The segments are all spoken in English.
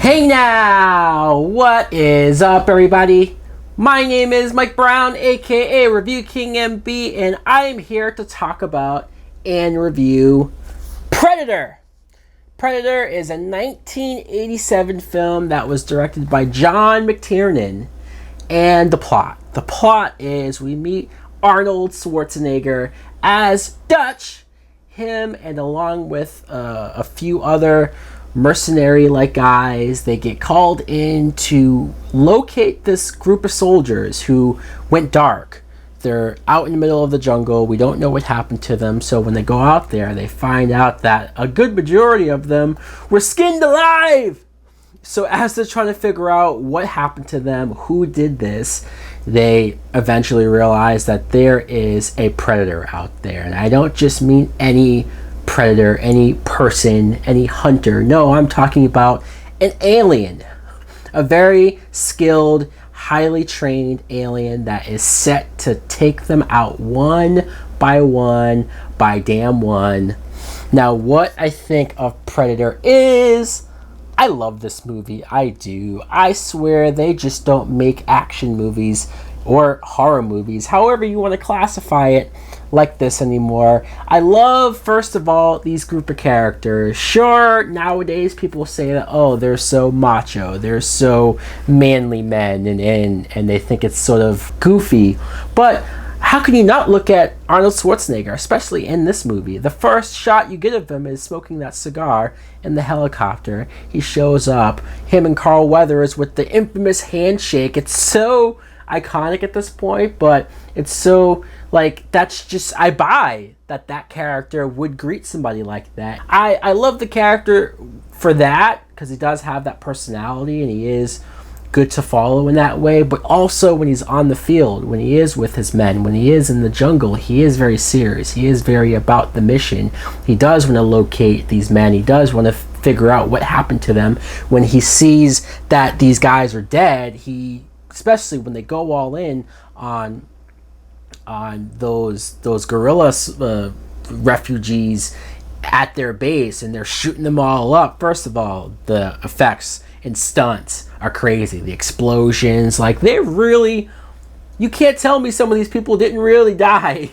Hey now, what is up everybody? My name is Mike Brown, aka ReviewKingMB, and I'm here to talk about and review Predator. Predator is a 1987 film that was directed by John McTiernan. And the plot is we meet Arnold Schwarzenegger as Dutch, him and along with a few other mercenary-like guys. They get called in to locate this group of soldiers who went dark. They're out in the middle of the jungle. We don't know what happened to them. So when they go out there, they find out that a good majority of them were skinned alive. So as they're trying to figure out what happened to them, who did this, they eventually realize that there is a predator out there. And I don't just mean any predator, any person, any hunter. No, I'm talking about an alien. A very skilled, highly trained alien that is set to take them out one by damn one. Now, what I think of Predator is, I love this movie. I do. I swear they just don't make action movies or horror movies, however you want to classify it, like this anymore. I love, first of all, these group of characters. Sure, nowadays people say that, oh, they're so macho, they're so manly men, and they think it's sort of goofy. But how can you not look at Arnold Schwarzenegger, especially in this movie? The first shot you get of him is smoking that cigar in the helicopter. He shows up, him and Carl Weathers with the infamous handshake. It's so iconic at this point, but it's so, like, that's just, I buy that character would greet somebody like that. I love the character for that, because he does have that personality and he is good to follow in that way. But also when he's on the field, when he is with his men, when he is in the jungle, he is very serious. He is very about the mission. He does want to locate these men. He does want to figure out what happened to them. When he sees that these guys are dead, especially when they go all in on those guerrilla refugees at their base, and they're shooting them all up. First of all, the effects and stunts are crazy. The explosions, like, they really, you can't tell me some of these people didn't really die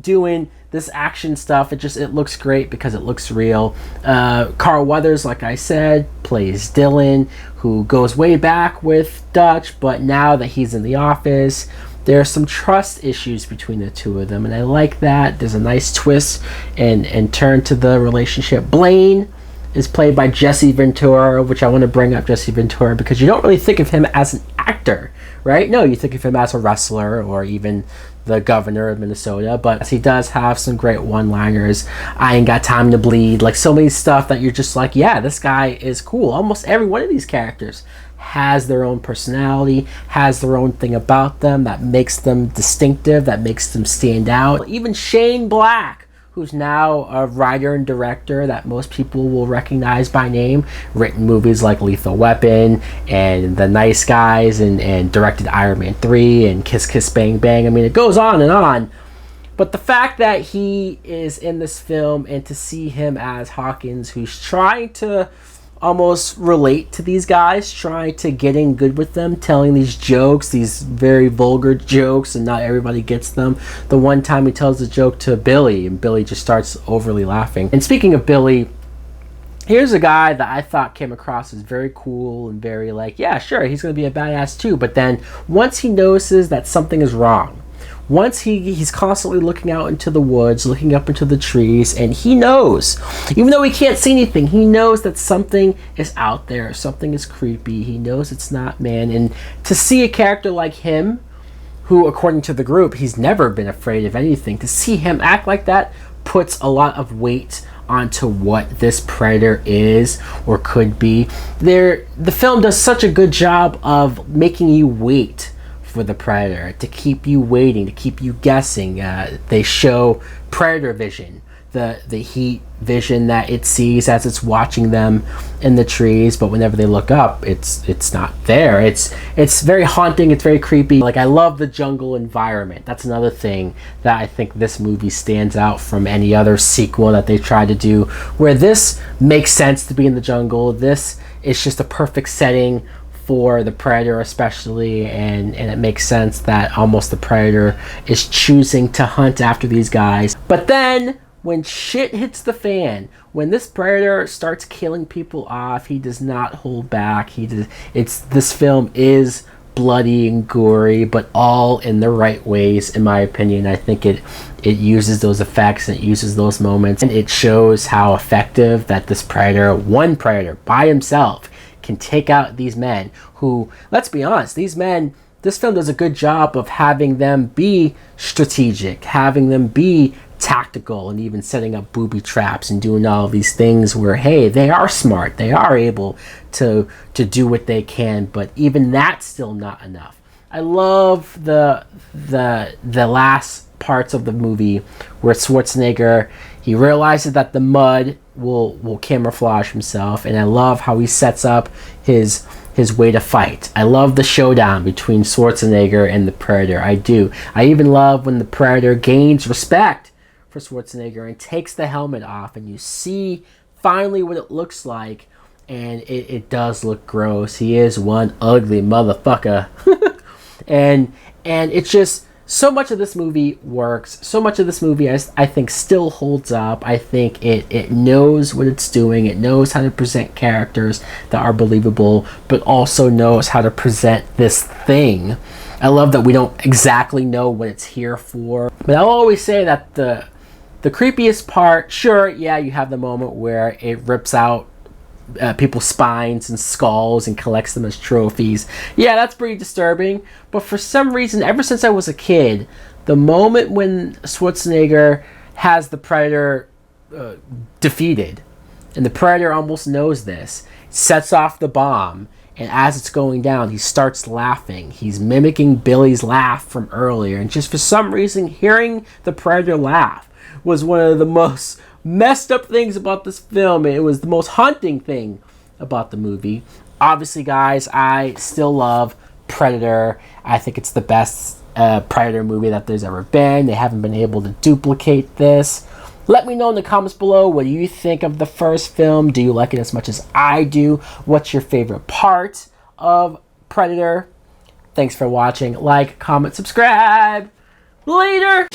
doing this action stuff. It looks great because it looks real. Carl Weathers, like I said, plays Dylan, who goes way back with Dutch, but now that he's in the office, there are some trust issues between the two of them, and I like that. There's a nice twist and turn to the relationship. Blaine is played by Jesse Ventura, which I want to bring up Jesse Ventura because you don't really think of him as an actor, right? No, you think of him as a wrestler or even the governor of Minnesota, but he does have some great one-liners. I ain't got time to bleed, like so many stuff that you're just like, yeah, this guy is cool. Almost every one of these characters has their own personality, has their own thing about them that makes them distinctive, that makes them stand out. Even Shane Black, who's now a writer and director that most people will recognize by name, written movies like Lethal Weapon and The Nice Guys, and directed Iron Man 3 and Kiss Kiss Bang Bang. I mean, it goes on and on. But the fact that he is in this film, and to see him as Hawkins, who's trying to almost relate to these guys, trying to get in good with them, telling these jokes, these very vulgar jokes, and not everybody gets them. The one time he tells a joke to Billy, and Billy just starts overly laughing. And speaking of Billy, here's a guy that I thought came across as very cool and very like, yeah, sure, he's going to be a badass too. But then once he notices that something is wrong, once he's constantly looking out into the woods, looking up into the trees, and he knows, even though he can't see anything, he knows that something is out there, something is creepy. He knows it's not man. And to see a character like him, who according to the group, he's never been afraid of anything, to see him act like that puts a lot of weight onto what this predator is or could be. The film does such a good job of making you wait for the predator, to keep you waiting, to keep you guessing. They show predator vision, the heat vision that it sees as it's watching them in the trees, but whenever they look up, it's not there. It's very haunting, it's very creepy. Like, I love the jungle environment. That's another thing that I think this movie stands out from any other sequel that they tried to do, where this makes sense to be in the jungle. This it's just a perfect setting for the predator especially, and it makes sense that almost the predator is choosing to hunt after these guys. But then when shit hits the fan, when this predator starts killing people off, he does not hold back. This film is bloody and gory, but all in the right ways, in my opinion. I think it uses those effects and it uses those moments, and it shows how effective that this predator, one predator by himself, can take out these men who, let's be honest, these men, this film does a good job of having them be strategic, having them be tactical, and even setting up booby traps and doing all of these things where, hey, they are smart, they are able to do what they can, but even that's still not enough. I love the last parts of the movie where Schwarzenegger, he realizes that the mud will camouflage himself, and I love how he sets up his way to fight. I love the showdown between Schwarzenegger and the Predator. I do. I even love when the Predator gains respect for Schwarzenegger and takes the helmet off, and you see finally what it looks like, and it does look gross. He is one ugly motherfucker. and it's just, so much of this movie works. So much of this movie I think still holds up. I think it knows what it's doing. It knows how to present characters that are believable, but also knows how to present this thing. I love that we don't exactly know what it's here for. But I'll always say that the creepiest part, sure, yeah, you have the moment where it rips out people's spines and skulls and collects them as trophies. Yeah, that's pretty disturbing. But for some reason, ever since I was a kid, the moment when Schwarzenegger has the Predator defeated, and the Predator almost knows this, sets off the bomb, and as it's going down, he starts laughing. He's mimicking Billy's laugh from earlier, and just for some reason, hearing the Predator laugh was one of the most messed up things about this film. It was the most haunting thing about the movie. Obviously, guys, I still love Predator. I think it's the best Predator movie that there's ever been. They haven't been able to duplicate this. Let me know in the comments below, what do you think of the first film? Do you like it as much as I do? What's your favorite part of Predator? Thanks for watching. Like, comment, subscribe. Later!